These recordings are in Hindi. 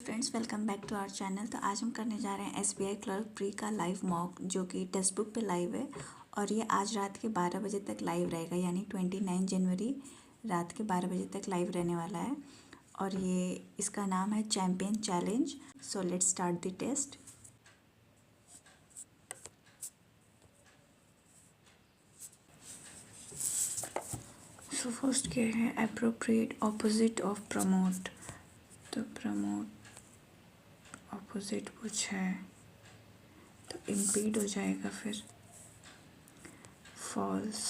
Friends, welcome back to our channel. तो आज हम करने जा रहे हैं SBI क्लर्क प्री का लाइव मॉक, जो कि टेक्स्ट बुक पे लाइव है और ये आज रात के 12 बजे तक लाइव रहेगा, यानी 29 जनवरी रात के 12 बजे तक लाइव रहने वाला है। और ये इसका नाम है champion challenge. So let's start the test. So first क्या है, अप्रोप्रिएट ऑपोजिट ऑफ प्रमोट। तो प्रमोट ऑपोजिट पूछा है तो इम्पीड हो जाएगा, फिर फॉल्स,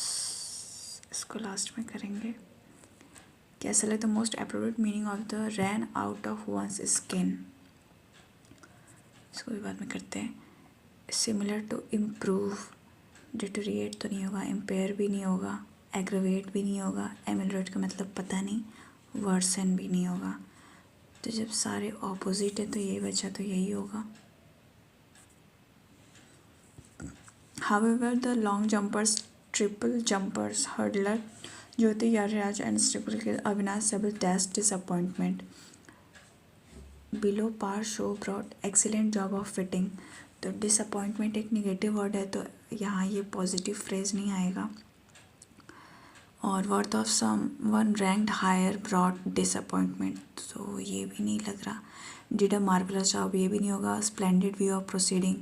इसको लास्ट में करेंगे। क्या select the most appropriate meaning of the ran out of one's skin, इसको भी बाद में करते हैं। सिमिलर टू इम्प्रूव, डिटोरिएट तो नहीं होगा, इम्पेयर भी नहीं होगा, एग्रवेट भी नहीं होगा, एमिलरेट का मतलब पता नहीं, वर्सन भी नहीं होगा। तो जब सारे ऑपोजिट है तो यही बचा, तो यही होगा। However, the long jumpers, triple jumpers, hurdler Jyoti Yariraj and triple kill Avinash Sabal dashed disappointment. Below par show brought excellent job of fitting. तो disappointment एक नेगेटिव वर्ड है, तो यहाँ ये पॉजिटिव फ्रेज नहीं आएगा। और worth of someone ranked higher broad disappointment, तो ये भी नहीं लग रहा। डिड अ मार्वलस जॉब, ये भी नहीं होगा। स्प्लेंडिड व्यू ऑफ प्रोसीडिंग,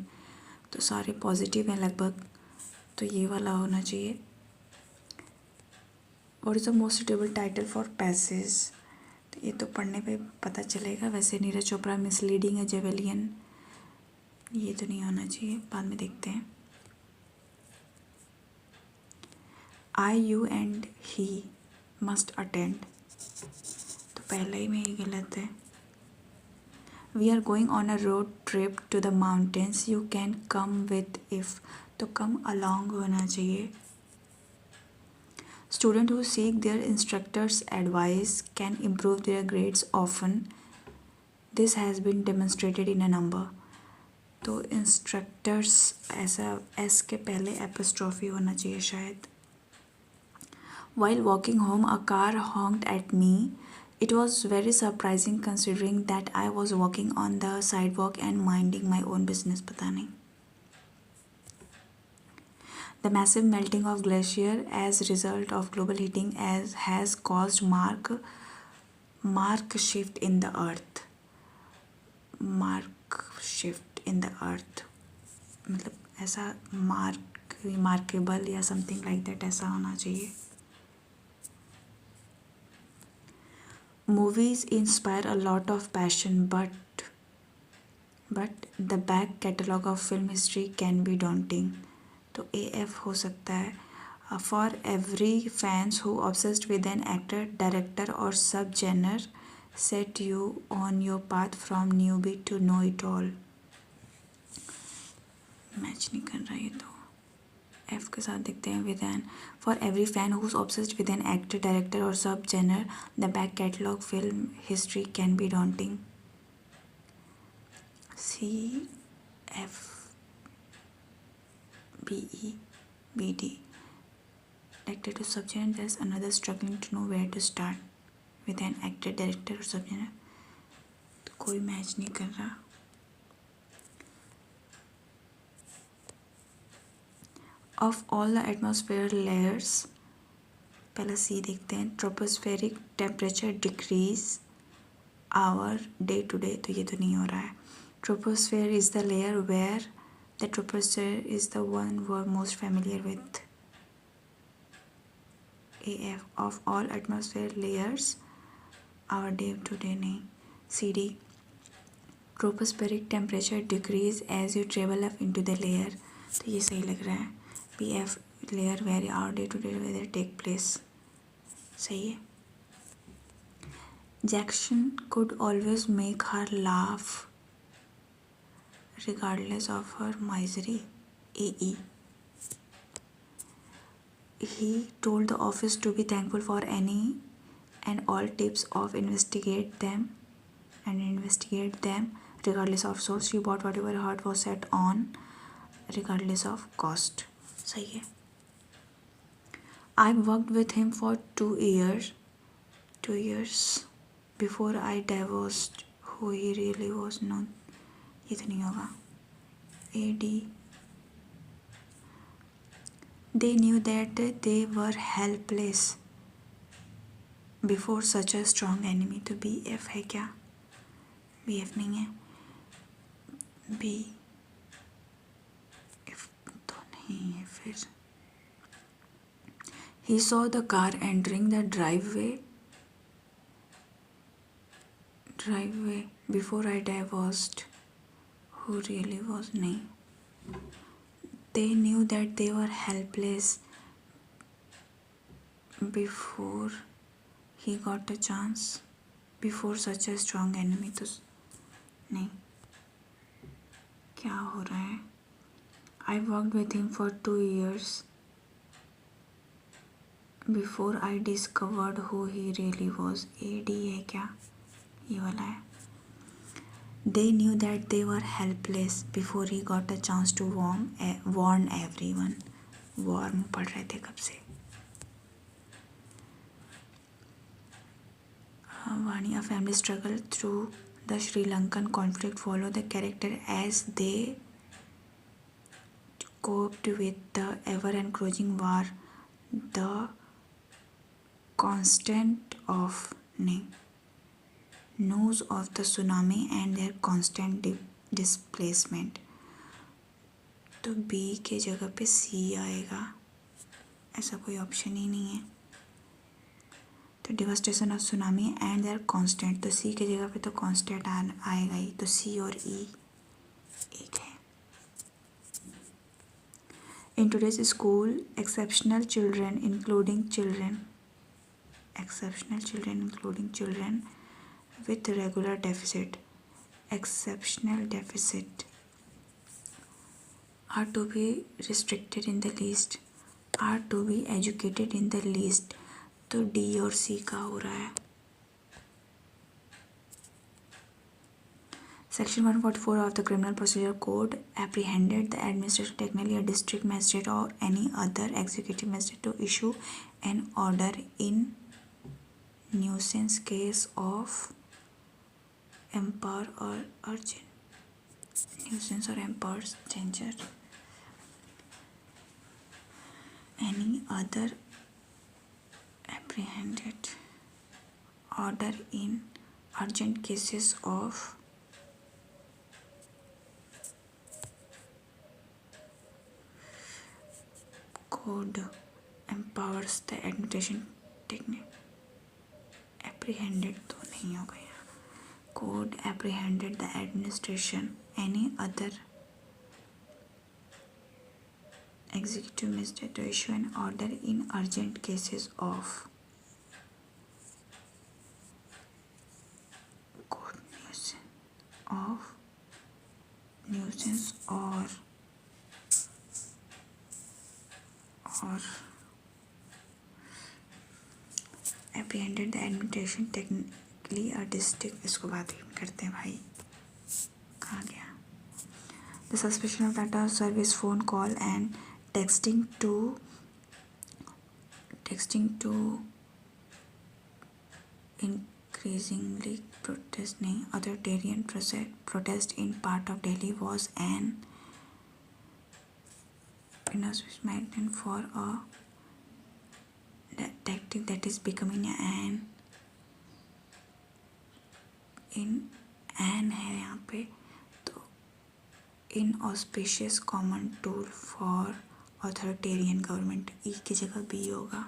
तो सारे पॉजिटिव हैं लगभग, तो ये वाला होना चाहिए। What is the most suitable title for passage, तो ये तो पढ़ने पे पता चलेगा। वैसे नीरज चोपड़ा मिसलीडिंग है, जेवेलियन, ये तो नहीं होना चाहिए, बाद में देखते हैं। I you and he must attend, तो पहले ही में ये गलत है। We are going on a road trip to the mountains, you can come with if, तो कम अलॉन्ग होना चाहिए। Student who seek their instructors' advice can improve their grades often. This has been demonstrated in a number. तो इंस्ट्रक्टर्स ऐसा एस के पहले एपोस्ट्रॉफी होना चाहिए शायद। While walking home, a car honked at me. It was very surprising considering that I was walking on the sidewalk and minding my own business. पता नहीं। The massive melting of glacier as result of global heating has caused mark shift in the earth. Mark shift in the earth, मतलब ऐसा मार्केबल या समथिंग लाइक दैट ऐसा होना चाहिए। Movies inspire a lot of passion, but the back catalog of film history can be daunting. तो AF हो सकता है। For every fans who obsessed with an actor, director or subgenre, set you on your path from newbie to know it all. Match नहीं कर रहा ये तो, F के साथ देखते हैं with an. For every fan who's obsessed with an actor, director or subgenre, the back catalog film history can be daunting. C F B E B D. Director to subgenre, there's another struggling to know where to start with an actor, director or subgenre. तो कोई मैच नहीं कर रहा। Of all the atmosphere layers, पहला C देखते हैं। Tropospheric temperature decrease our day to day, तो ये तो नहीं हो रहा है। Troposphere is the layer where, the troposphere is the one we are most familiar with. AF, of all atmosphere layers our day to day नहीं। CD, tropospheric temperature decrease as you travel up into the layer, तो ये सही लग रहा है। PF, layer where our day to day weather take place, सही है। Jackson could always make her laugh regardless of her misery. AE, he told the office to be thankful for any and all tips of investigate them regardless of source. You bought whatever her heart was set on regardless of cost, सही है। I worked with him for 2 years before I divorced who he really was known. ये तो नहीं होगा. AD. They knew that they were helpless before such a strong enemy. तो BF है क्या? BF नहीं है. BF तो नहीं है फिर. He saw the car entering the driveway before I divorced. Who really was नहीं. They knew that they were helpless before he got a chance. Before such a strong enemy. तो नहीं. क्या हो रहा है? I worked with him for 2 years before I discovered who he really was. AD है क्या? ये वाला है. They knew that they were helpless before he got a chance to warn everyone. Warm पढ़ रहे थे कब से. Vani, a family struggle through the Sri Lankan conflict follow the character as they coped with the ever-encroaching war, the constant of news of the tsunami and their constant displacement. तो B के जगह पे C आएगा. ऐसा कोई ऑप्शन ही नहीं है. तो devastation of tsunami and their constant. तो C के जगह पे तो कांस्टेंट आएगा ही. तो C और E एक है. In today's school, exceptional children including children with regular deficit are to be restricted in the least, are to be educated in the least. तो D और C का हो रहा है. Section 144 of the Criminal Procedure Code apprehended the administration, technically a district magistrate or any other executive magistrate, to issue an order in nuisance case of empower or urgent nuisance or empowers danger. Any other apprehended order in urgent cases of code empowers the administration technique. Apprehended तो नहीं हो गया. Code apprehended the administration, any other executive magistrate to issue an order in urgent cases of code nuisance or apprehended the administration, technically a district. इसको बात ही करते हैं भाई. कहाँ गया? The suspicion of data service, phone call and texting to increasingly authoritarian protest in part of Delhi was an inauspicious for a tactic that is becoming an है यहाँ पे. तो inauspicious common tool for authoritarian government. E की जगह B होगा.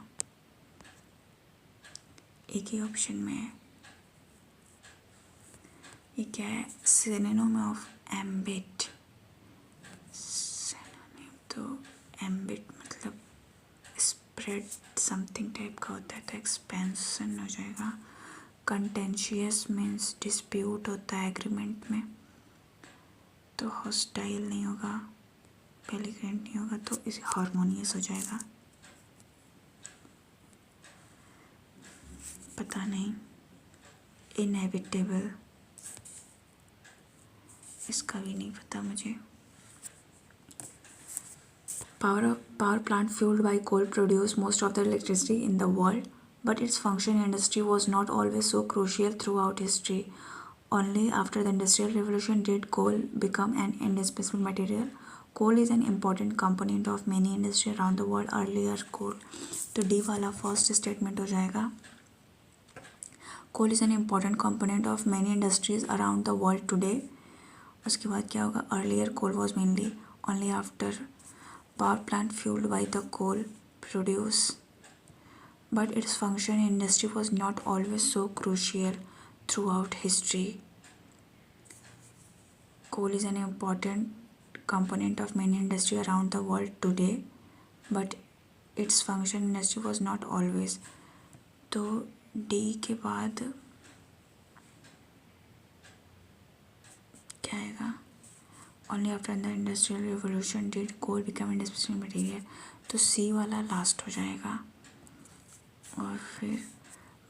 एक ही ऑप्शन में है. ये क्या है? synonym of ambit. तो ambit मतलब spread something टाइप का होता है. तो expansion हो जाएगा. contentious means dispute होता है एग्रीमेंट में. तो hostile नहीं होगा. belligerent नहीं होगा. तो इसे harmonious हो जाएगा. पता नहीं. inevitable इसका भी नहीं पता मुझे. Power plant fueled by coal produced most of the electricity in the world, but its function in industry was not always so crucial throughout history. Only after the Industrial Revolution did coal become an indispensable material. Coal is an important component of many industries around the world. Earlier coal, तो डी वाला फर्स्ट स्टेटमेंट हो जाएगा. Coal is an important component of many industries around the world today. उसके बाद क्या होगा? Earlier coal was mainly only after power plant fueled by the coal produce, but its function in industry was not always so crucial throughout history. Coal is an important component of many industries around the world today, but its function in industry was not always. तो डी के बाद क्या आएगा? Only after the industrial revolution did coal become indispensable material. तो सी वाला लास्ट हो जाएगा. और फिर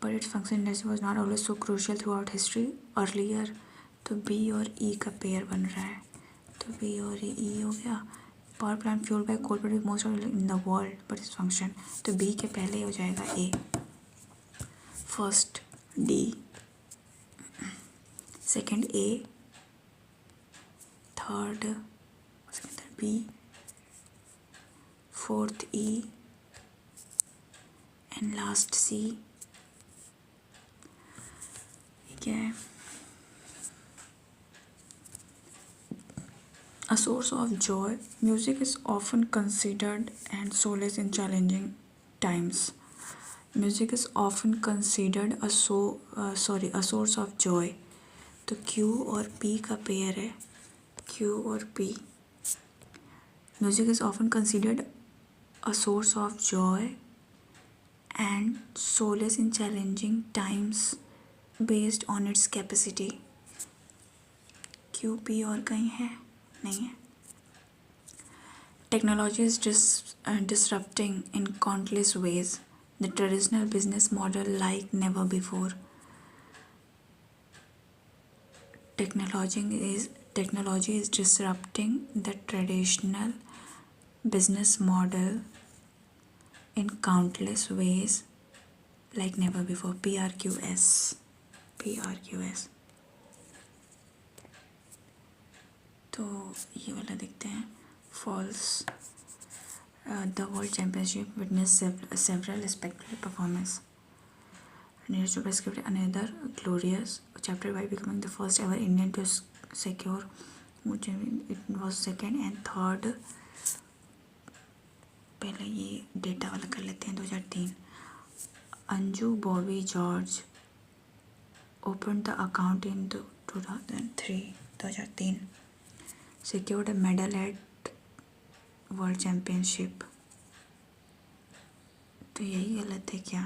but its function in industry was not always so crucial throughout history. Earlier तो बी और ई का पेयर बन रहा है. तो बी और ई हो गया. Power plant fuelled by coal produce most in the world but it's function. तो बी के पहले हो जाएगा A. First D, second A, third B, fourth E and last C. ठीक है. A source of joy, music is often considered and solace in challenging times. Music is often considered a source of joy. तो Q और P का पेयर है. Q और P. Music is often considered a source of joy and solace in challenging times based on its capacity. Q P और कहीं है? नहीं है. Technology is disrupting in countless ways the traditional business model like never before. Technology is disrupting the traditional business model in countless ways like never before. PRQS. तो ये वाला देखते हैं. False. The World Championship witnessed several spectacular performances. Neeraj Chopra scripted another glorious chapter by becoming the first ever Indian to secure. It was second and third. पहले ये डेटा वाला कर लेते हैं. 2003 Anju Bobby George opened the account in 2003. Secured a medal at World Championship. तो यही गलत है क्या?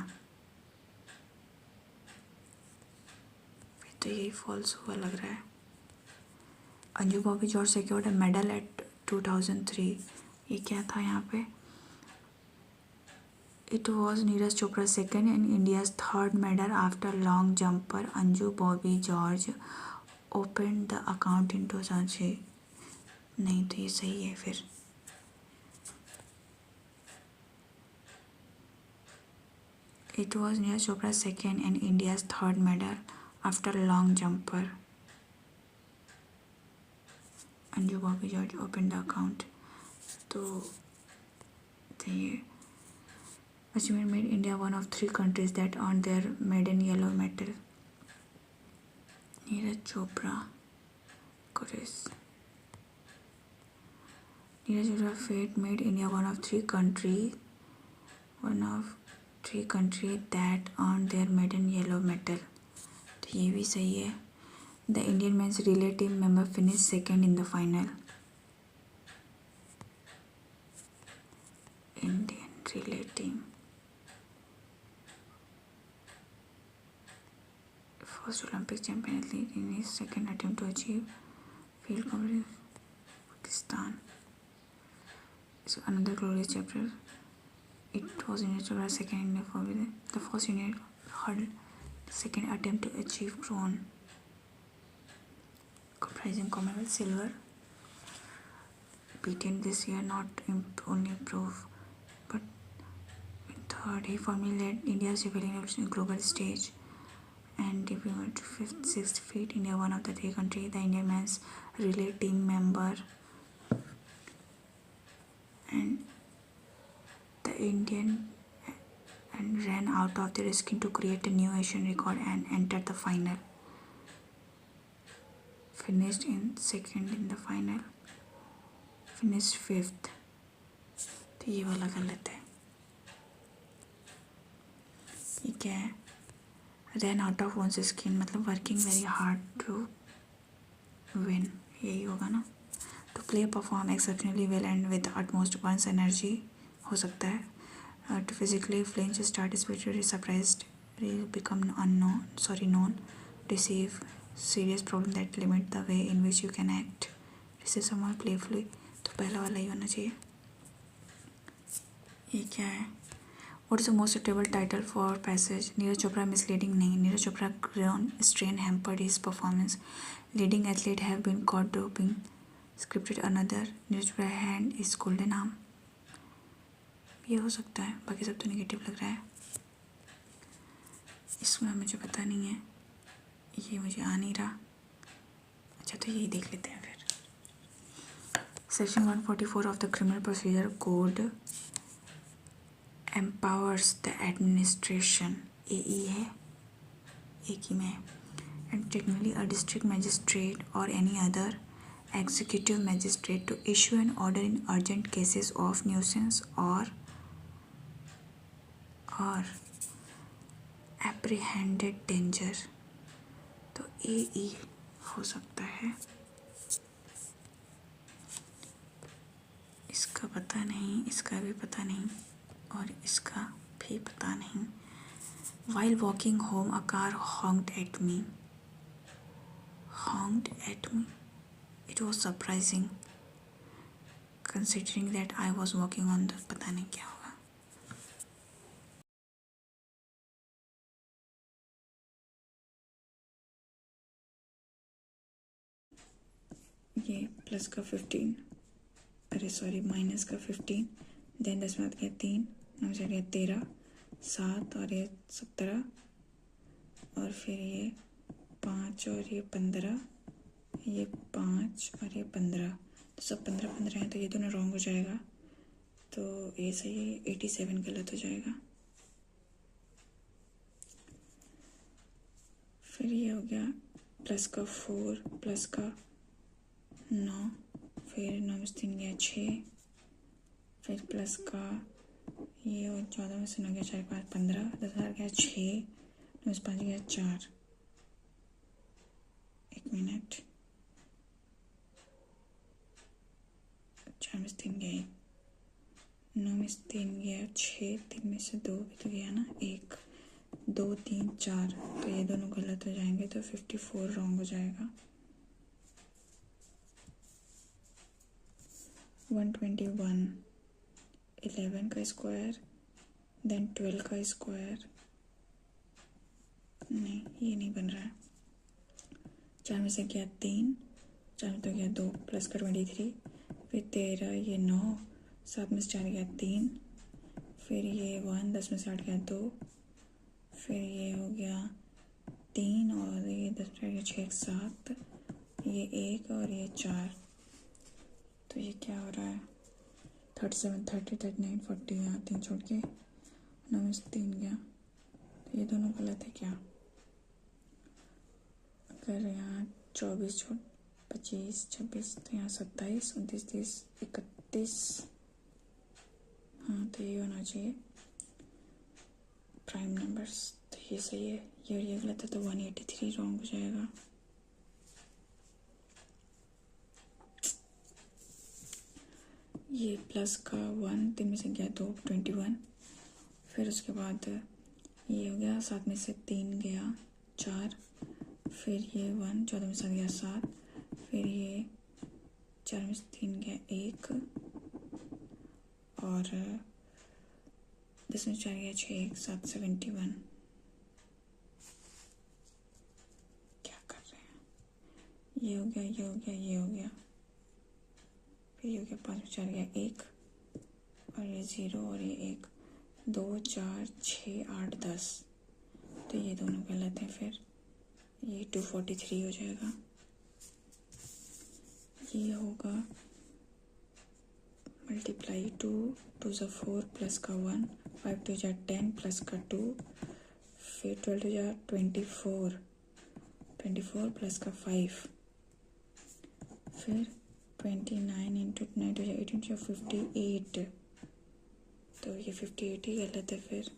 फिर तो यही फॉल्स हुआ लग रहा है. Anju Bobby George secured a medal at 2003. ये क्या था यहाँ पे? It was Neeraj Chopra's second and India's third medal after long jumper Anju Bobby George opened the account in 2003. नहीं तो ये सही है फिर. It was Neeraj Chopra's second and India's third medal after long jumper Anju Bobby George opened the account. तो ये achievement made India one of 3 countries that earned their maiden yellow medal. Neeraj Chopra. Chorus. Neeraj Chopra's fate made India one of 3 countries that earned their maiden yellow medal. तो ये भी सही है. The Indian men's relay team member finished second in the final. Indian relay team. First Olympic champion athlete in his second attempt to achieve field competition. Pakistan. So another glorious chapter. It was Neeraj Chopra's second Indian formula. The first Indian hurdle, second attempt to achieve crown. Comprising Commonwealth silver. Beaten this year, not only improved, but third he formally led India's revealing revolution global stage. and if you went to 6th feet, India one of the three countries. The Indian men's relay team member and the Indian and ran out of the risking to create a new Asian record and entered the final. Finished in second in the final. Finished 5th. तो ये वाला कर लेते हैं. ये क्या है? Ran out of one's skin मतलब working very hard to win. यही होगा ना. To play perform exceptionally well and with utmost one's energy हो सकता है. To physically flinch, start spiritually surprised, become known, receive serious problem that limit the way in which you can act, receive someone playfully. तो पहला वाला ही होना चाहिए. ये क्या है? What is the most suitable title for passage? Neeraj Chopra misleading नहीं. Neeraj Chopra groin strain hampered his performance. Leading athlete have been caught doping. Scripted another. Neeraj Chopra hand is golden arm. ये हो सकता है. बाकी सब तो नेगेटिव लग रहा है. इसमें मुझे पता नहीं है. ये मुझे आ नहीं रहा. अच्छा तो यही देख लेते हैं फिर. Section 144 of the Criminal Procedure Code empowers the administration. AE है. एक ही में. And technically a district magistrate or any other executive magistrate to issue an order in urgent cases of nuisance or apprehended danger. तो AE हो सकता है. इसका पता नहीं, इसका भी पता नहीं और इसका भी पता नहीं. While walking home, a car honked at me. Honked at me. It was surprising, considering that I was walking on the. पता नहीं क्या होगा. ये प्लस का 15. अरे सॉरी माइनस का 15. देन 10 में आ गया 3. 9 से आ गया 13. 7 और ये 17 और फिर ये 5 और ये 15. ये 5 और ये 15. तो सब 15 हैं तो ये दोनों रॉन्ग हो जाएगा. तो ये सही है. 87 गलत हो जाएगा. फिर ये हो गया प्लस का 4 प्लस का 9. फिर 9 में से 3 गया 6. फिर प्लस का ये और 14 में से 9 गया 4 5 15. 10,000 गया 6. 9 में से 5 गया 4. 1 मिनट. 4 में से 3 गया 1. 9 में से 3 गया 6. 3 में से 2 भी तो गया ना 1 2 3 4. तो ये दोनों गलत हो जाएंगे तो 54 रॉन्ग हो जाएगा. 121 11 का स्क्वायर देन 12 का स्क्वायर. नहीं ये नहीं बन रहा है. 4 में से गया 3. 4 में तो गया 2 प्लस का 23. फिर 13 ये 9. 7 में से 4 गया 3. फिर ये 1 10 में से 8 गया 2. फिर ये हो गया 3 और ये 10 में 8 गया 6 7. ये 1 और ये 4. तो ये क्या हो रहा है 37 30 39 40. यहाँ 3 छोड़ के 9 में से 3 गया. तो ये दोनों गलत है क्या. अगर यहाँ 24 छोड़ 25 26 तो यहाँ 27 29 30 31. हाँ तो ये होना चाहिए प्राइम नंबर्स. तो ये सही है. ये गलत है तो 183 रॉन्ग हो जाएगा. ये प्लस का 1 3 में से गया 2 21. फिर उसके बाद ये हो गया 7 में से 3 गया 4. फिर ये 1 14 में से गया 7. फिर ये 4 में से 3 गया 1 और 10 में 4 गया 6 1 7 71. क्या कर रहे हैं. ये हो गया ये हो गया ये हो गया. फिर ये हो गया 5 में 4 गया 1 और ये 0 और ये 1 2 4 6 8 10. तो ये दोनों गलत हैं। फिर ये 243 हो जाएगा। ये होगा मल्टीप्लाई 2 2 ज़ा 4 प्लस का 1 5 2 ज़ा 10 प्लस का 2 फिर 12 ज़ा 24 24 प्लस का 5 फिर 29 इंटू 9 2 ज़ा 18 ज़ा 58। तो ये 58 ही गलत है। फिर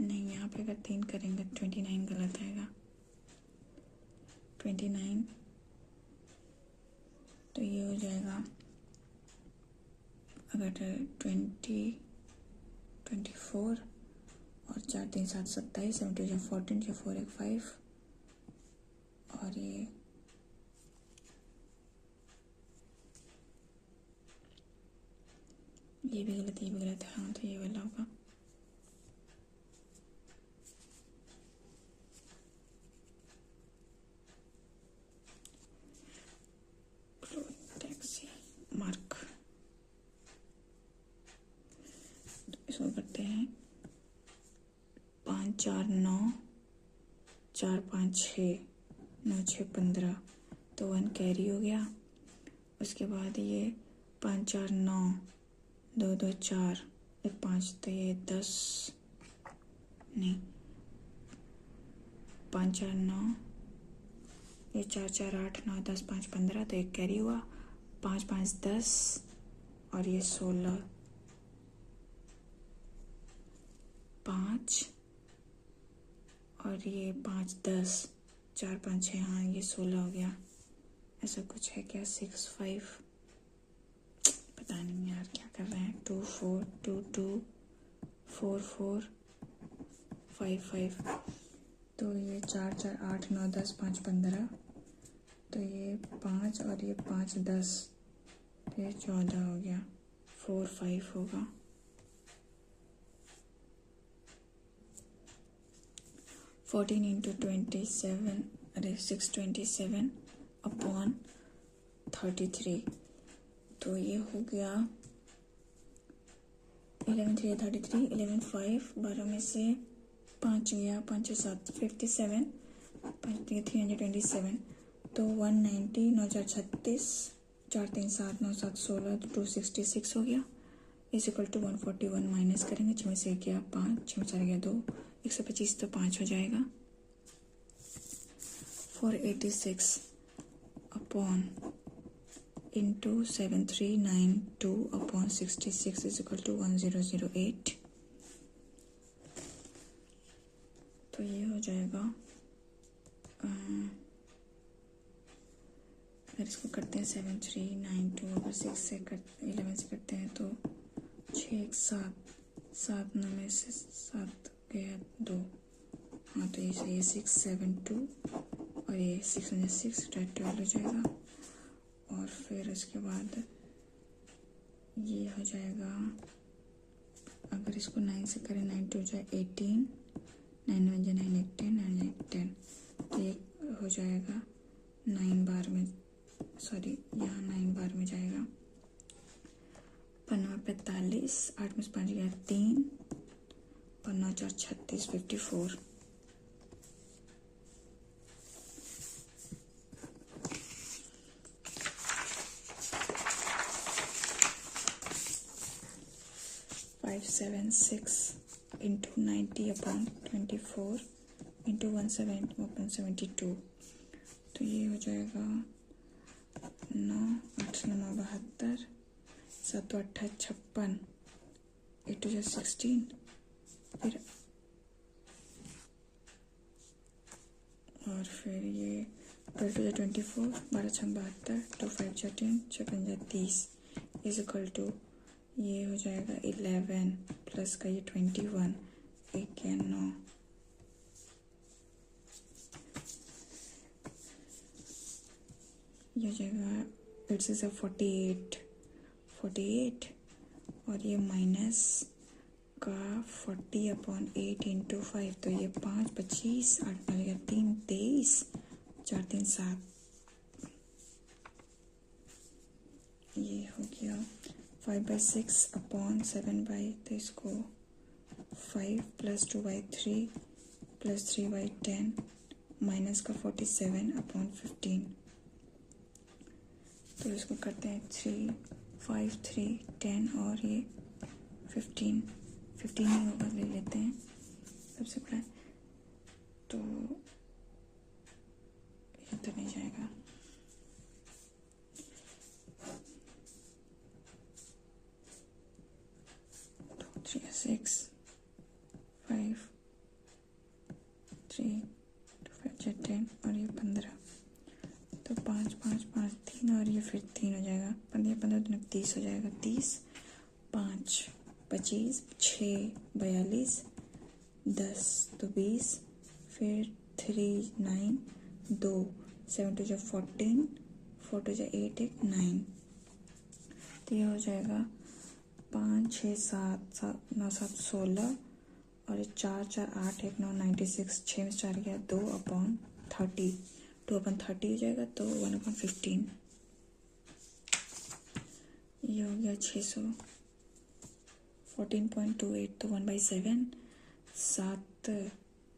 नहीं, यहाँ पे अगर 3 करेंगे 29 गलत आएगा। 29 तो ये हो जाएगा अगर 24 और 4 3 7 27 7 2 14 4 1 5 और ये भी गलत, ये भी गलत है। हाँ, तो ये वाला होगा। Taxi mark. इसको करते हैं 5 4 9 4 5 6 9 6 15। तो 1 कैरी हो गया। उसके बाद ये 5 4 9 2 2 4 1 5। तो ये 10 नहीं 5 4 9 ये 4 4 8 9 10 5 15। तो 1 कैरी हुआ। 5 5 10 और ये 16 5 और ये 5 10 4 5 6। हाँ, ये 16 हो गया। ऐसा कुछ है क्या? 6 5 पता नहीं यार क्या कर रहे हैं। 2 4 2 2 4 4 5 5। तो ये 4 4 8 9 10 5 15। तो ये 5 और ये 5 10। तो ये 14 हो गया। 4 5 होगा। 14 इंटू 27 अरे 627 अपॉन 33। तो ये हो गया 11 3 33 11 5 12 में से 5 गया 5 7 57 5 327। तो 190 9 4 36 4 3 7 9 7 16 266 हो गया। इज इक्वल टू 141 माइनस करेंगे। 6 में से 1 गया 5 6 में 4 गया 2 125। तो 5 हो जाएगा। 486 upon into 7392 upon 66 is equal to 1008। तो ये हो जाएगा अगर इसको करते हैं 7392 अगर 6 से 11 से करते हैं तो 6 1 7 7 9 में से 7 गया 2। हाँ, तो ये सही है। 6 7 2 और ये 6 में 6 12 हो जाएगा। और फिर उसके बाद ये हो जाएगा अगर इसको 9 से करें 9 2 जाए 18 9 1 जाए 9 1 10 9 1 10। तो ये हो जाएगा 9 बार में, सॉरी यहाँ 9 बार में जाएगा। 5 45 8 में से 5 गया 3 और 9 4 36 54। Five 7 6 into 90 upon 24 into 170 upon 72। तो ये हो जाएगा 9 8 9 72 7 8 56 8 2 16। फिर और फिर ये 12 2 24 12 6 72 2 5 10 6 5 30 इज इक्वल टू ये हो जाएगा 11 प्लस का ये 21 1 या 9। ये हो जाएगा 8 से 48 48 और ये माइनस का 40 अपॉन 8 इंटू 5। तो ये 5 25 8 मिलेगा 3 23 4 3 7। ये हो गया 5/6 अपॉन 7 बाई। तो इसको 5 + 2/3 + 3/10 माइनस का 47 अपॉन 15। तो इसको करते हैं 3, 5, 3, 10 और ये 15 ही होगा, ले लेते हैं सबसे बड़ा। तो ये तो नहीं जाएगा, तो 3, 6, 5, 3, 2, 5, 10 और ये 15। तो 5, 5, 5, 3 और ये फिर 3 हो जाएगा। 15, 15 30 हो जाएगा। 30, 5, 25, 6, 42, 10 तो 20, फिर 3, 9, 2, 7 2 14, 4 2 8 8 9। तो ये हो जाएगा 5, 6, 7, 9, 7, 16 और ये 4, 4, 8, 1, 9, 96। 6 में 4 गया 2/30, 2/30 हो जाएगा, तो 1/15। ये हो गया 600, 14.28, तो 1/7, 7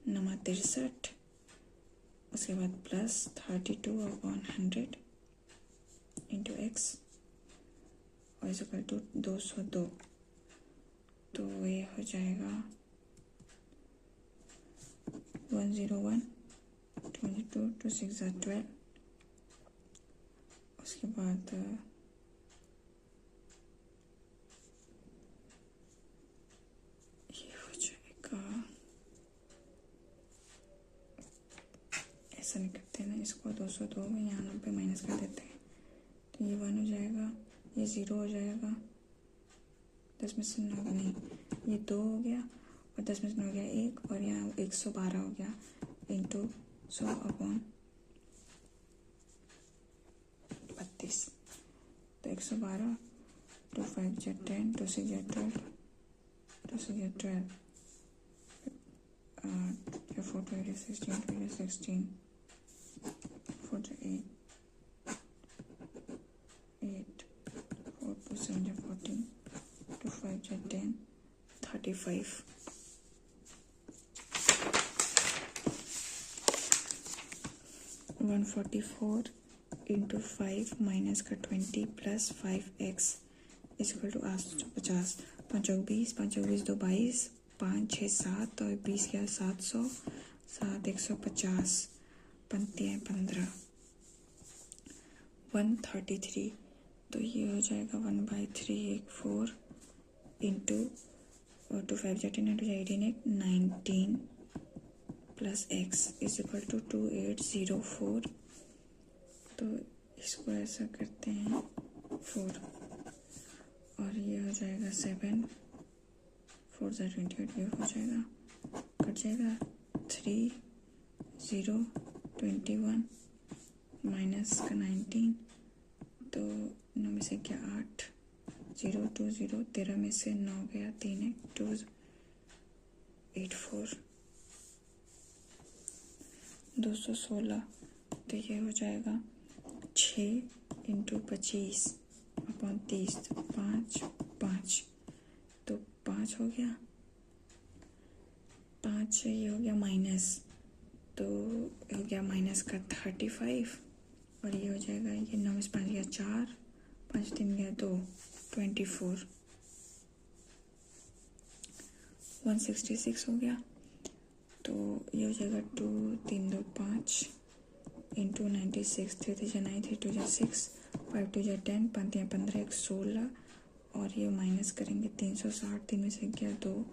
9 63, उसके बाद प्लस 32/100 इंटू x और इक्वल टू 202। तो ये हो जाएगा 101, 22, 2 6 12। उसके बाद ये हो जाएगा, ऐसा नहीं करते ना, इसको 202 में यहाँ 90 माइनस कर देते हैं, तो ये 1 हो जाएगा, ये 0 हो जाएगा, 10 में से 9 नहीं, ये 2 हो गया और 10 में से 9 हो गया 1 और यहाँ 112 हो गया इंटू 100/32। तो 112, 2 5 10, 2 6 12, 2 6 12, 4 2 16, 2 16, 4 8 8, 4 2 7 14, 2 5 10, 35। 144 इंटू 5 माइनस का 20 प्लस 5x इक्वल टू 850। 5 20, 5 20 2 22, 5 6 7 और 20 क्या 700, 7 150, 5 15, 133। तो ये हो जाएगा 1/3 into 2 5 10 into 18 19 plus x is equal to 2804। तो इसको ऐसा करते हैं 4 और ये हो जाएगा 7, 4 28, ये हो जाएगा, कट जाएगा 3 0 21 माइनस का 19, तो 9 में से क्या 8, 0 2 0, 13 में से 9 गया 3 1 2 84, 216। तो ये हो जाएगा 6 इंटू 25/30, 5 5, तो 5 हो गया, 5 ये हो गया माइनस, तो हो गया माइनस का 35 और ये हो जाएगा, ये 9 में से 5 गया 4, 5 3 गया 2, 24, 166 हो गया। तो ये हो जाएगा 2 3 2 5 इंटू 96, 3 3 9, 3 2 6, 5 2 10, 5 15, 1 16 और ये माइनस करेंगे 360, 3 में से गया 2,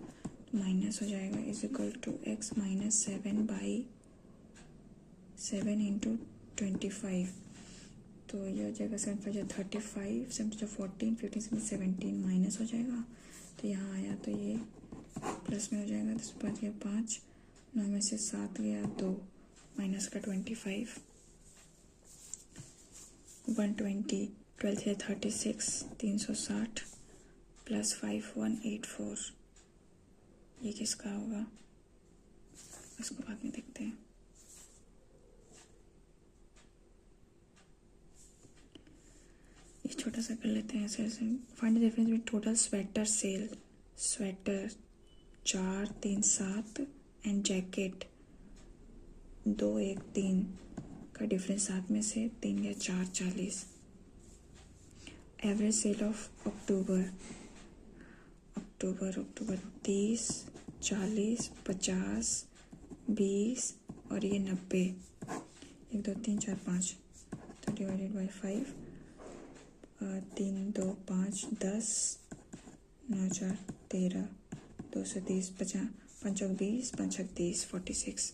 माइनस हो जाएगा is equal to x minus 7/7 into 25। तो ये हो जाएगा 7 5 35, 7 14, 15 17 माइनस हो जाएगा, तो यहाँ आया तो ये प्लस में हो जाएगा, 10 5 गया 5, 9 में से 7 गया 2, माइनस का 25, 120, 12 से 36, 360 प्लस 5184। ये किसका होगा, उसको बाद में देखते हैं। ये छोटा सा कर लेते हैं ऐसे ऐसे। Find the difference between total sweater sale, sweater 4 3 7 and jacket 2 1 3 का डिफरेंस 7 में से 3 या 4 40। एवरेज सेल ऑफ अक्टूबर 30 40 50 20 और ये 90। 1 2 3 4 5 तो डिवाइडेड बाई 5 3 2 5 10 9 4 13 230 50 5 चौक 20 5 छक 30 46।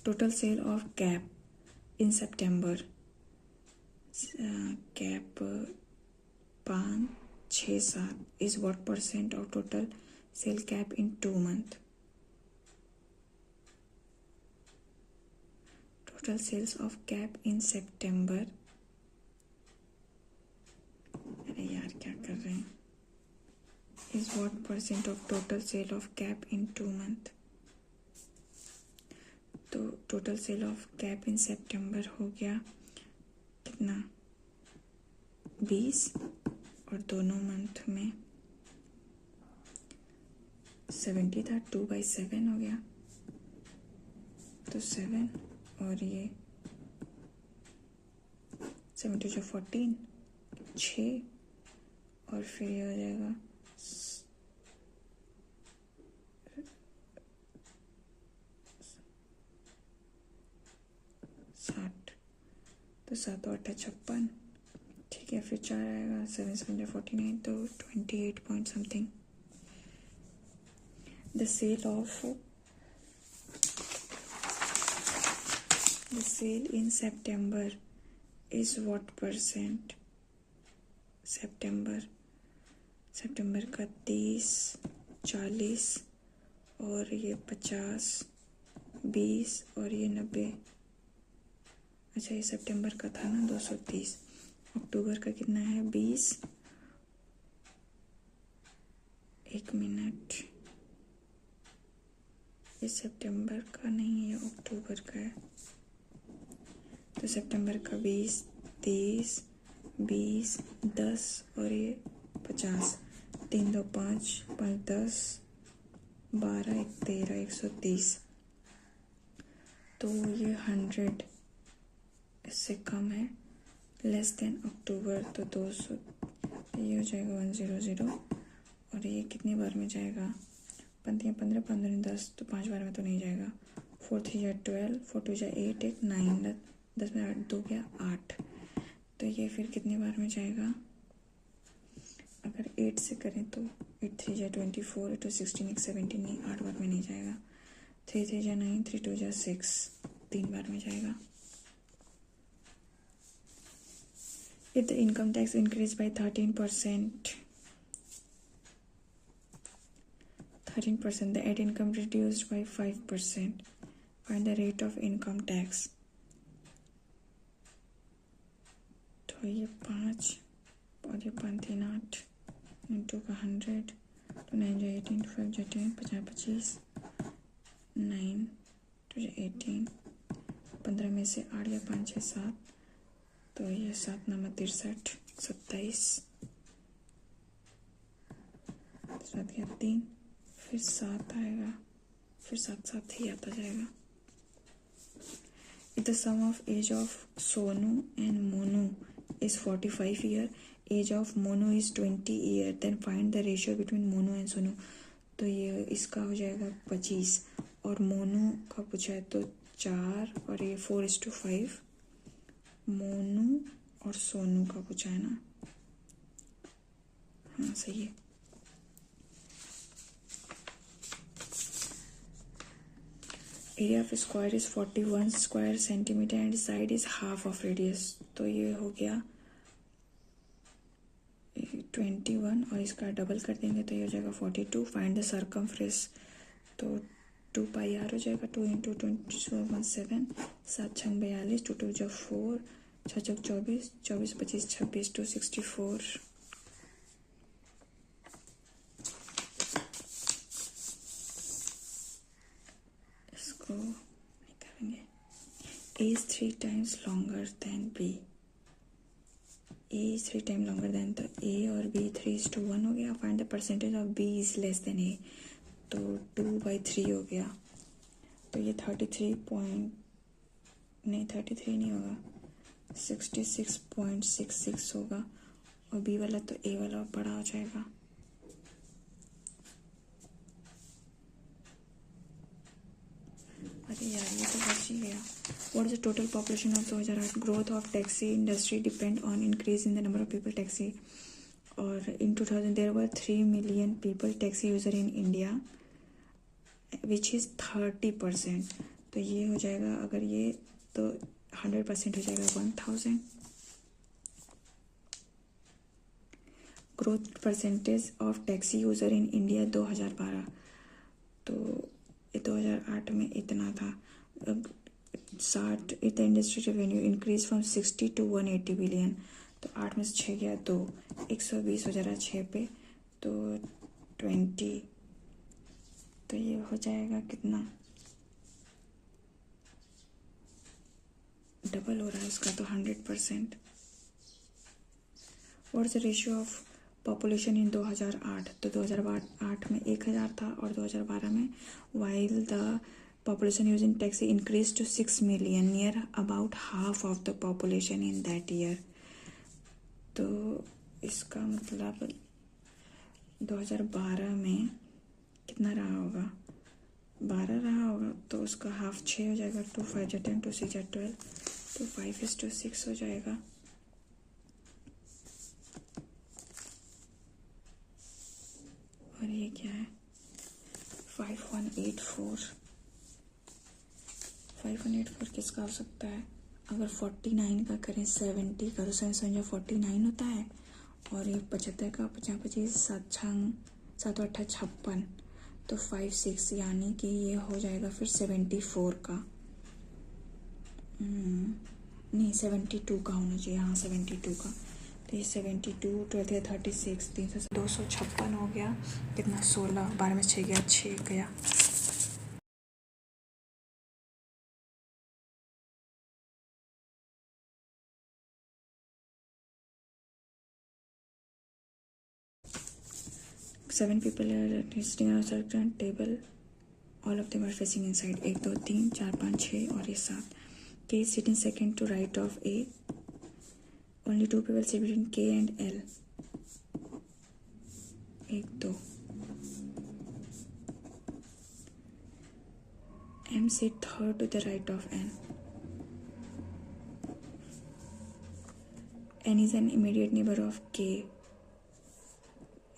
Total sale of cap in सितंबर cap 5 6 7 is what percent of total sale cap in 2 month। Total sales of cap in सितंबर, अरे यार क्या कर रहे हैं, is what percent of total sale of cap in 2 month। तो total sale of cap in सितंबर हो गया कितना 20 और दोनों मंथ में 70 था, 2/7 हो गया तो 7 और ये 7 2 14 6 और फिर ये हो जाएगा 60 तो 7 8 56। ठीक है, फिर 4 आएगा 7 7 49 तो 28 point something. The sale in सितंबर इज व्हाट परसेंट। सितंबर का 30 40 और ये 50 20 और ये 90। अच्छा, ये सितंबर का था ना 230। अक्टूबर का कितना है 20। 1 मिनट, ये सितंबर का नहीं है, ये अक्टूबर का है। तो सितंबर का 20 30 20 10 और ये 50। 3 2 5 5 10 12 1 13 130। तो ये 100 इससे कम है, लेस देन अक्टूबर तो 200। ये हो जाएगा 100 और ये कितनी बार में जाएगा, 15 15 15 10 तो 5 बार में तो नहीं जाएगा। 4 3 12 4 2 8 1 9 10 में 8 2 गया 8। तो ये फिर कितनी बार में जाएगा, अगर 8 से करें तो 8 3 24 8 2 16 1 17 नहीं, 8 बार में नहीं जाएगा। 3 3 9 3 2 6 3 बार में जाएगा। If the income tax increased by 13%, the ad income reduced by 5%. Find the rate of income tax. तो ये 5 और ये 5 3 8 इंटू का 100 तो 9 जो 18 5 जो 10 50 25 9 तो जो 18 15 में से 8 या 5 6 7 तो ये 7 9 63 27 7 गया 3 फिर 7 आएगा, फिर 7 7 ही आता जाएगा। If the sum of age of Sonu and Monu is 45 year, age of Monu is 20 year, then find the ratio between Monu and Sonu। तो ये इसका हो जाएगा 25 और मोनू का पूछा है तो 4 और ये 4:5। मोनू और सोनू का पूछा है ना, हाँ सही है। Area of square is 41 square centimetre and side is half of radius. तो ये हो गया 21 और इसका डबल कर देंगे तो ये हो जाएगा 42। फाइंड द सर्कमफ्रेंस तो 2 पाई आर हो जाएगा, 2 इंटू 7 7 6 42 2 2 4 6 6 24 24 25 26 264। इसको नहीं करेंगे। A is 3 times longer than B। A is 3 time longer than, तो ए और बी 3:1 हो गया. Find the percentage of B is less than A, तो 2/3 हो गया. तो ये 33 नहीं होगा, 66.66 होगा. और बी वाला तो ए वाला बड़ा हो जाएगा. अरे यार ये तो बच ही गया. What is the total population of 2008? Growth of taxi industry depend on increase in the number of people taxi. और in 2000 there were 3 million people taxi user in India which is 30%. तो ये हो जाएगा, अगर ये तो 100% हो जाएगा 1000. Growth percentage of taxi user in India 2012, तो 2008 में इतना था. 60 the industry revenue increase from 60 to 180 billion. तो 8 में से 6 गया 2, 120 हो जा रहा है 6 पे, तो 20. तो ये हो जाएगा कितना, डबल हो रहा है उसका, तो 100%. What is the ratio of population in 2008? तो 2008 में 1000 था और 2012 में while the population using taxi increase to 6 million, near about half of the population in that year. तो इसका मतलब 2012 में कितना रहा होगा, 12 रहा होगा, तो उसका हाफ 6 हो जाएगा. 2 5 जा 10, 2 6 जा 12, तो 5:6 हो जाएगा. और ये क्या है, 5184 किसका हो सकता है? अगर 49 का करें 70 का, तो 7 49 होता है. और ये 75 का 50 25 7 8 56, तो 5 6, यानी कि ये हो जाएगा फिर 74 का. नहीं 72 का होना चाहिए, हाँ 72 का. तो ये 72 12 36 256 हो गया. कितना 16, 12 में 6 गया 6 गया. Seven people are sitting on circle table, all of them are facing inside. 1 2 3 4 5 6 और ये 7. K is sitting second to right of A. Only 2 people sit between K and L. 1 2. M sit third to the right of N. N is an immediate neighbor of K.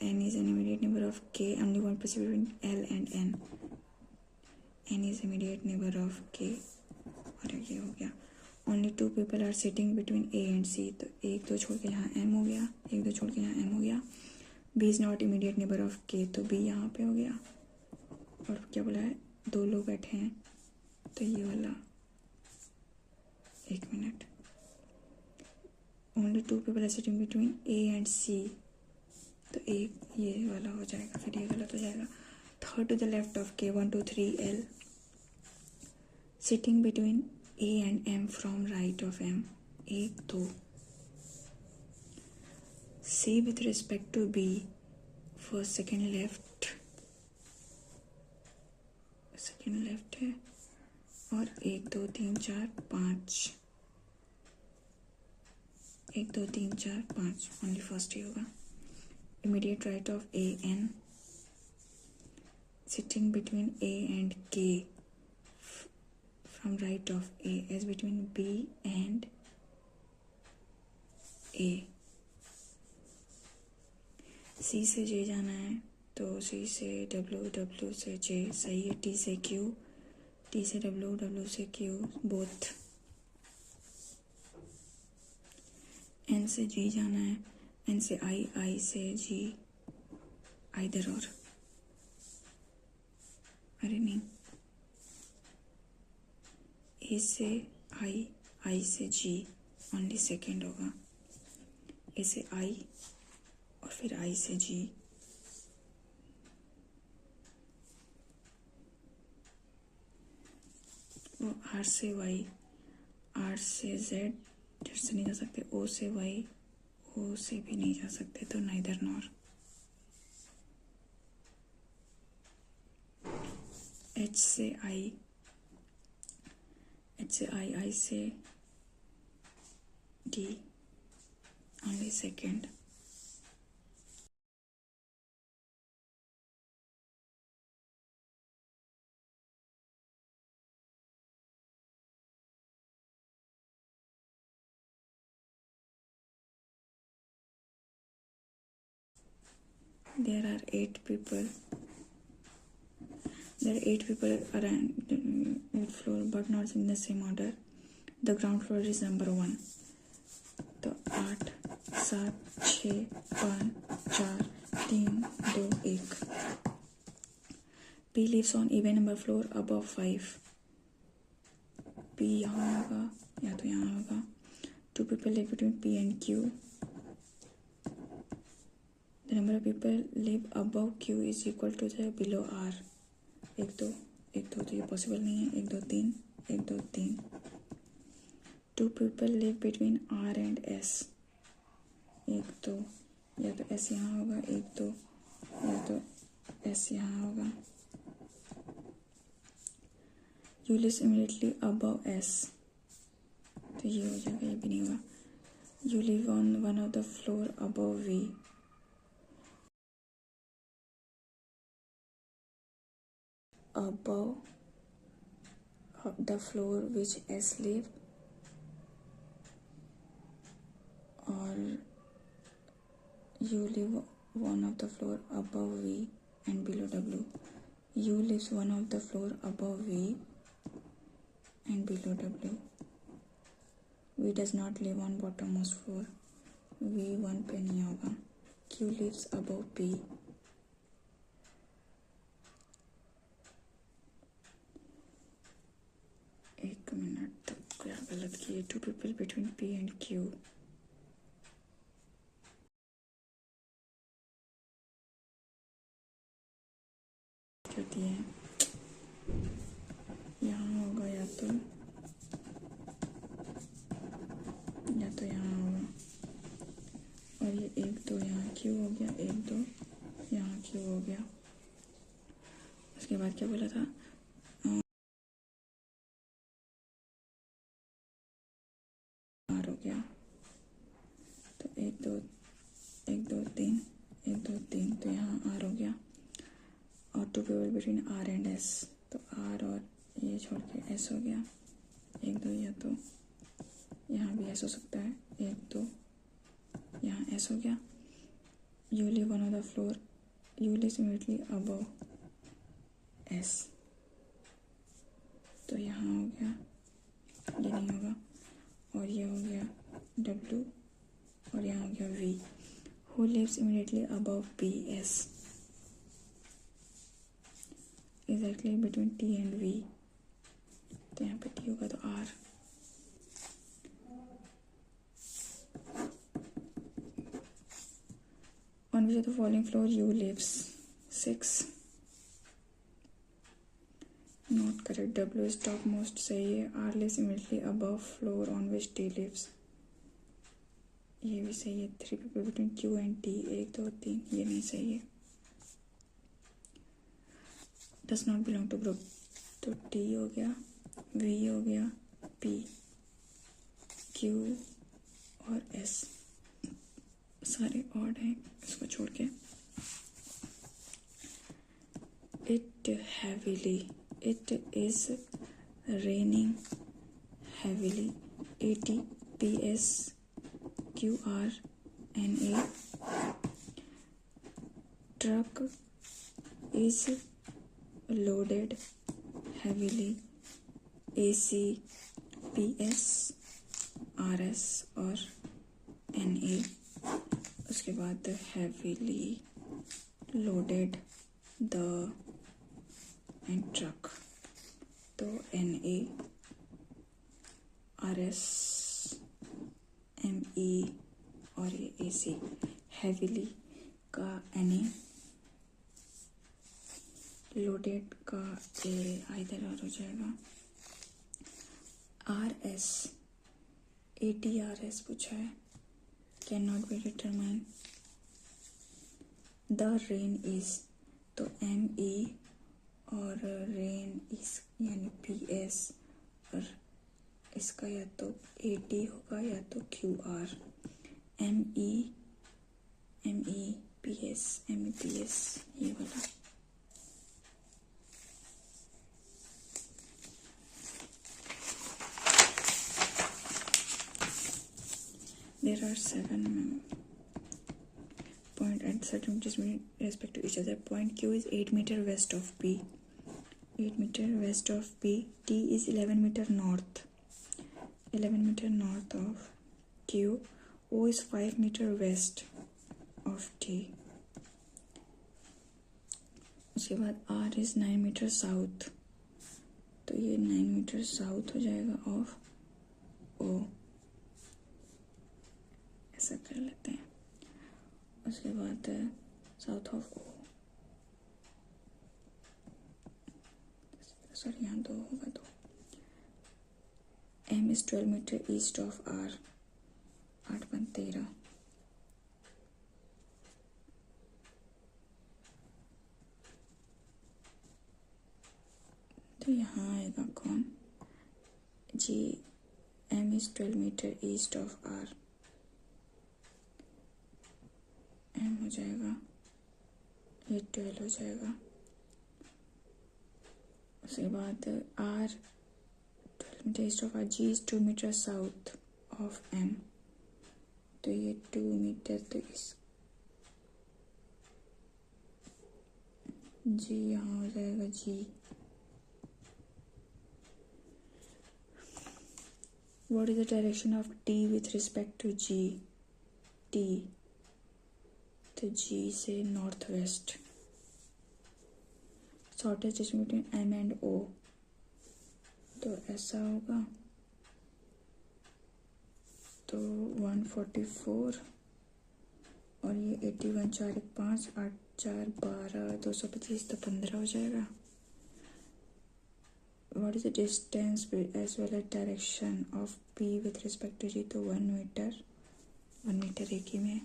N is an immediate neighbor of K. Only one person between L and N. N is immediate neighbor of K. और ये हो गया. Only 2 people are sitting between A and C. तो 1 2 छोड़ के यहाँ M हो गया, 1 2 छोड़ के यहाँ M हो गया. B is not immediate neighbor of K, तो B यहाँ पे हो गया. और क्या बोला है, 2 लोग बैठे हैं, तो ये वाला 1 minute. Only 2 people are sitting between A and C, तो एक ये वाला हो जाएगा, फिर ये गलत हो जाएगा. Third to the left of K 1 2 3 L. Sitting between A and M from right of M 1 2. C with respect to B first second left है. और 1 2 3 4 5, 1 2 3 4 5, ओनली फर्स्ट ही होगा. Immediate right of A N, sitting between A and K from right of A as between B and A. C से जे जाना है, तो सी से डब्ल्यू, डब्ल्यू से जे सही है. टी से क्यू, टी से डब्ल्यू, डब्ल्यू से क्यू बोथ. एन से जी जाना है, एन से आई, आई से जी, आइदर और. अरे नहीं, ए से आई, आई से जी, ओनली सेकेंड होगा. ए से आई और फिर आई से जी. वो आर से वाई, आर से जेड, जेड से नहीं जा सकते. ओ से वाई, ओ से भी नहीं जा सकते, तो नाइदर नॉर। एच से आई, आई से D, only second. There are 8 people. There are 8 people around the floor, but not in the same order. The ground floor is number 1. तो 8, 7, 6, 5, 4, 3, 2, 1. P lives on even number floor above 5. P यहाँ होगा या तो यहाँ होगा. 2 people live between P and Q. The number of people live above Q is equal to the below R. 1 2 1 2 तो ये पॉसिबल नहीं है. 1 2 3 1 2 3. 2 people live between R and S. 1 2 या तो S यहाँ होगा. 1 2 या तो S यहाँ होगा. U lives immediately above S. तो ये हो जाएगा, ये भी नहीं होगा. You live on one of the floor above V. Above the floor which S live, or you live one of the floor above V and below W. U lives one of the floor above V and below W. V does not live on bottommost floor. V 1 पे नहीं होगा. Q lives above P. एक मिनट तक क्या गलत किए. 2 people between P and Q. क्या दिए हैं? यहाँ होगा या तो यहाँ होगा. और ये 1 2 यहाँ Q हो गया. 1 2 यहाँ Q हो गया. उसके बाद क्या बोला था? R हो गया. तो 1 2 1 2 3 1 2 3 तो यहाँ R हो गया. और 2 people between R and S. तो R और ये छोड़ के S हो गया. 1 2 या तो यहाँ भी S हो सकता है. 1 2 यहाँ S हो गया. You live on the floor. You live immediately above S. तो यहाँ हो गया, ये नहीं होगा. और ये हो गया W. और यहाँ हो गया V. Who lives immediately above P S? Exactly between T and V. तो यहाँ पे T होगा तो R. On which of the following floor U lives? 6. Not correct. W is topmost. सही है. R lives immediately above floor on which T lives. ये भी सही है. 3 people between Q and T. 1 2 3. ये नहीं सही है. Does not belong to group. तो T हो गया, V हो गया, P, Q और S सारे ऑड हैं. इसको छोड़ के It heavily. It is raining heavily. AT PS QR NA. Truck is loaded heavily. AC PS RS और NA. उसके बाद heavily loaded the and truck. तो NA RS ME और ये AC. heavily का NA, loaded का A इधर और हो जाएगा. RS ATRS पूछा है. Can not be determine. The rain is, तो एम ई और रेन इस यानी पी एस, और इसका या तो ए टी होगा या तो Q R. M E P S, M E P S, ये वाला। There are 7 points at certain with respect to each other. Point Q is 8 meter west of P. 8 meter west of P. T is 11 meter north. 11 meter north of Q. O is 5 meter west of T. उसके बाद R is 9 meter south. तो ये 9 meter south हो जाएगा of O. ऐसा कर लेते हैं। उसके बाद साउथ ऑफ ओ, सॉरी यहाँ 2 होगा, 2। M is 12 metre east of R, 8.13। तो यहाँ आएगा कौन, G. M is 12 metre east of R, M हो जाएगा, ये 12 हो जाएगा। उसके बाद R 12 metre east of R, G is 2 metre south of M, तो ये 2 मीटर, तो इस जी यहाँ हो जाएगा जी। What is the direction of T with respect to G? T, तो G से north west. Shortest distance between M and O, तो ऐसा होगा, तो 144 और ये 81, 4 1 5, 8 4 12, 225, तो 15 हो जाएगा। What is the distance as well as direction of P with respect to G? तो 1 मीटर, 1 मीटर एक ही में।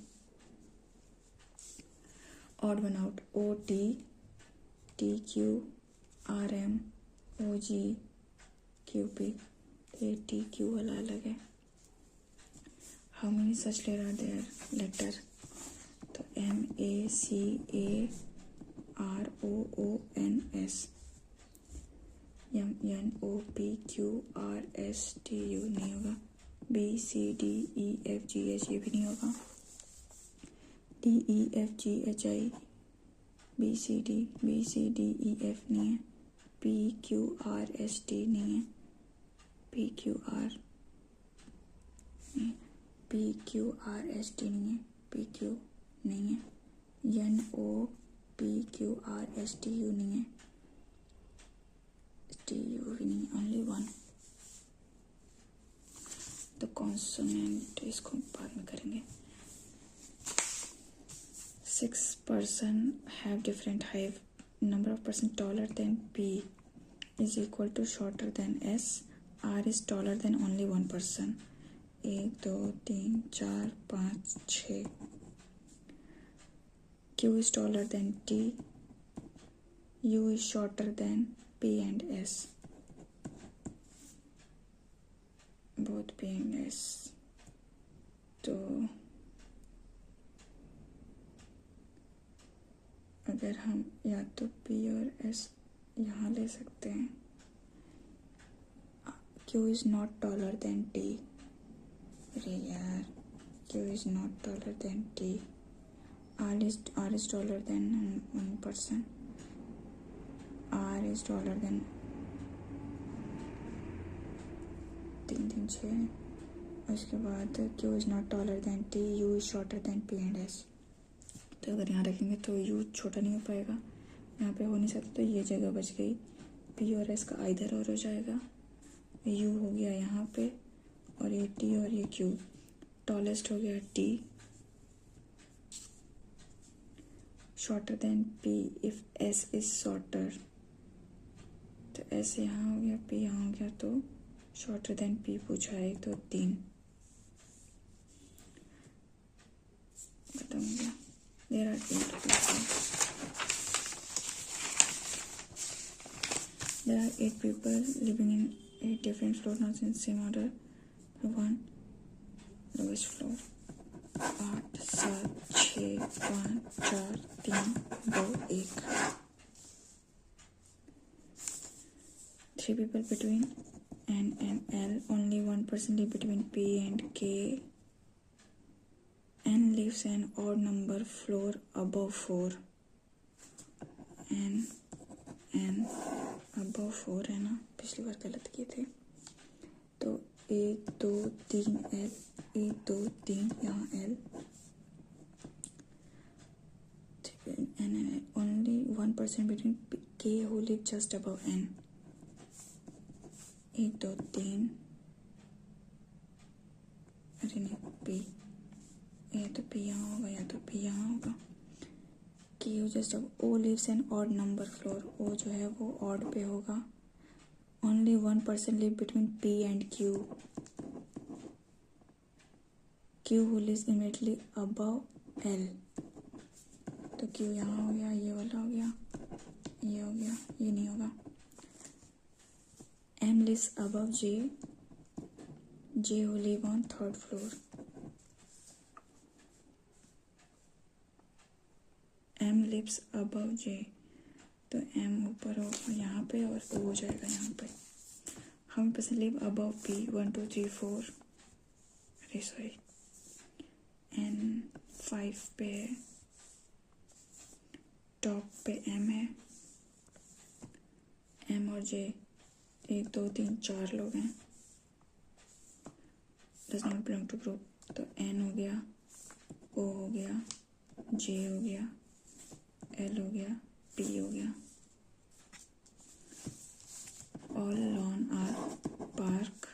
Odd one out, O T, T Q, R M, O G, Q P, ये T Q वाला अलग है। How many such letter? तो M A C A R O O N S, M N O P Q R S T U नहीं होगा, B C D E F G H ये भी नहीं होगा, D E F G H I B C D E F नहीं है, P Q R S T नहीं है, P Q R नहीं, P Q R S T नहीं है, P Q नहीं है, N O P Q R S T U नहीं है, T U भी नहीं, only one। तो कॉन्सोनेंट इसको बाद में करेंगे। 6 person have different height. Number of person taller than P is equal to shorter than S. R is taller than only one person. 1 2 3 4 5 6। Q is taller than T. U is shorter than P and S. Both P and S। तो अगर हम या तो P और S यहाँ ले सकते हैं। Q is not taller than T। अरे यार, Q is not taller than T। R is taller than one person। R is taller than 3 3 6। उसके बाद Q is not taller than T। U is shorter than P and S। तो अगर यहाँ रखेंगे तो U छोटा नहीं हो पाएगा, यहाँ पे हो नहीं सकता, तो ये जगह बच गई। P और S का इधर और हो जाएगा, U हो गया यहाँ पे, और ये T और ये Q। टॉलेस्ट हो गया T, shorter than P if S is shorter, तो S यहाँ हो गया, P यहाँ हो गया, तो शॉर्टर देन P पूछा है, तो 3। खत्म हो गया। There are 8 people. There are 8 people living in 8 different floors, not in same order. The one lowest floor. 8 7 6 5 4 3 2 1. 3 people between N and L. Only one person live between P and K. N lives an odd number floor above 4. N above 4 है ना, पिछली बार गलत किए थे। तो 1 2 3 L, 1 2 3 यहाँ L, and only one person between K who live just above N. 1 2 3, अरे नहीं P, या तो P यहाँ होगा या तो P यहाँ होगा। K who just above O lives an odd number floor. O जो है वो odd पे होगा। Only one person live between P and Q. Q who lives immediately above L. तो Q यहाँ हो गया, ये वाला हो गया, ये हो गया, ये नहीं होगा। M lives above J. J who live on 3rd floor. M lives above J. तो M ऊपर होगा यहाँ पे और O हो जाएगा यहाँ पे। हम person live above P. 1 2 3 4, अरे सॉरी, N 5 पे है, टॉप पे M है, M और J 1 2 3 4 लोग हैं। does not belong to group. तो N हो गया, O हो गया, J हो गया, L हो गया, P हो गया। All lawn are park.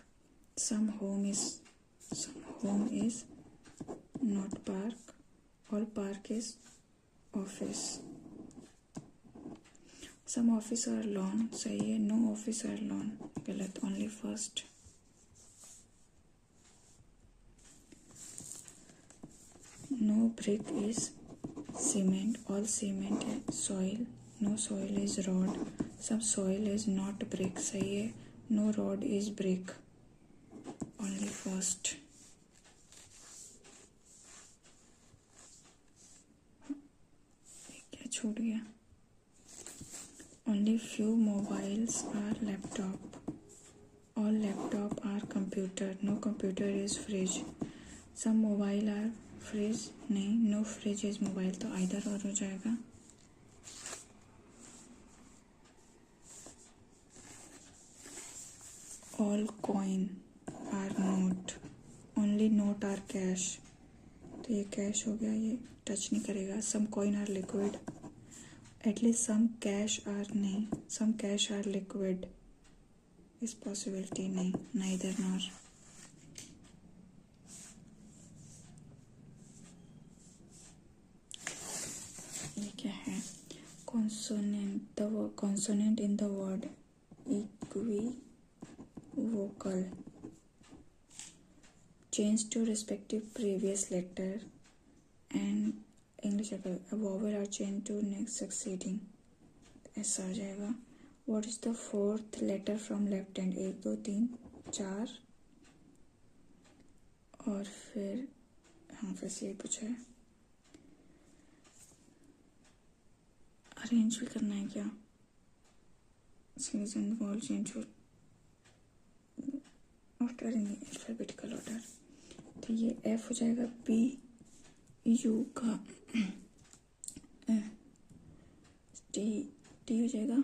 Some home is not park. All park is office. Some office are lawn, सही है। No office are lawn, गलत, only first. No brick is cement. All cement is soil. No soil is rod. Some soil is not brick, सही है। No rod is brick, only first. क्या छूट गया? Only few mobiles are laptop. All laptop are computer. No computer is fridge. Some mobile are fridge. नहीं, no fridge is mobile. तो either और हो जाएगा। All coin are note. Only note are cash. तो ये कैश हो गया, ये टच नहीं करेगा। Some coin are liquid. At least some cash are नहीं, some cash are liquid. इस possibility नहीं, neither nor. ये क्या है? Consonant. The consonant in the word equivocal. Change to respective previous letter and English a vowel are changed to next succeeding. ऐसा हो जाएगा। What is the 4th letter from left hand? 1 2 3 4, और फिर हाँ फिर से पूछा है। अरेंज भी करना है क्या? Series and wall change after in alphabetical order. तो ये F हो जाएगा, P U का T हो जाएगा,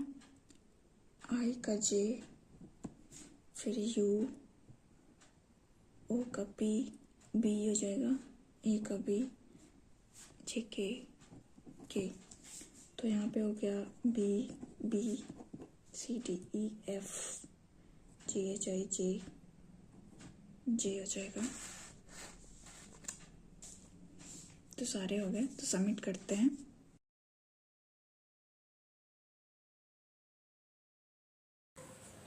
I का J, फिर U, O का P, B हो जाएगा, A का B, J K। तो यहाँ पे हो गया B C D E F G H I J हो जाएगा। तो सारे हो गए, तो सबमिट करते हैं।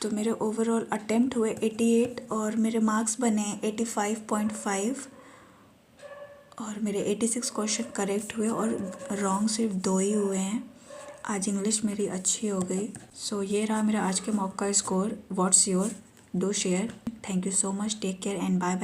तो मेरे ओवरऑल अटेम्प्ट हुए 88 और मेरे मार्क्स बने 85.5 और मेरे 86 क्वेश्चन करेक्ट हुए और रॉन्ग सिर्फ 2 ही हुए हैं। आज इंग्लिश मेरी अच्छी हो गई। सो ये रहा मेरा आज के मॉक का score. What's your? Do share. Thank you so much. Take care and bye bye.